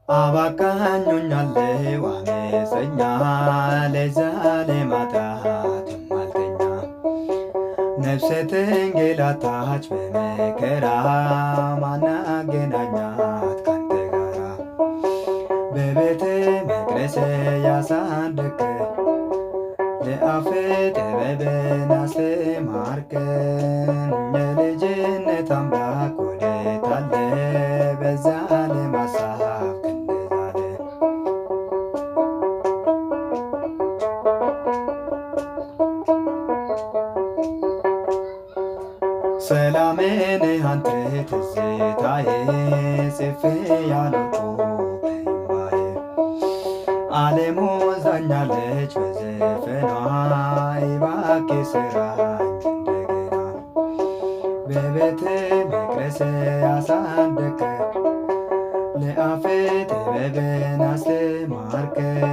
አባካኞኛለሁ አመፀኛ ለዛሬ ማጣት ማልተኛ ነፍሴ ተንገላታች በመከራ ማናገናኛት ካንተ ጋራ በቤተ መቅደስ ያሳደግከኝ ለአፌ ጥበብን አስተማርከኝ የልጅነት አምላክ ወዴት አለ በዛ ለማሳብ ክንደዛለ ሰላሜን አንተ ትዝታዬ ጽፌ ያለቁ በእምባዬ ዓለም ወዛኛለች በዘፈኗ እባክህ ስራኝ እንደገና በቤተ መቅደስ ያሳደግከኝ ለአፌ ጥበብን አስተማርከኝ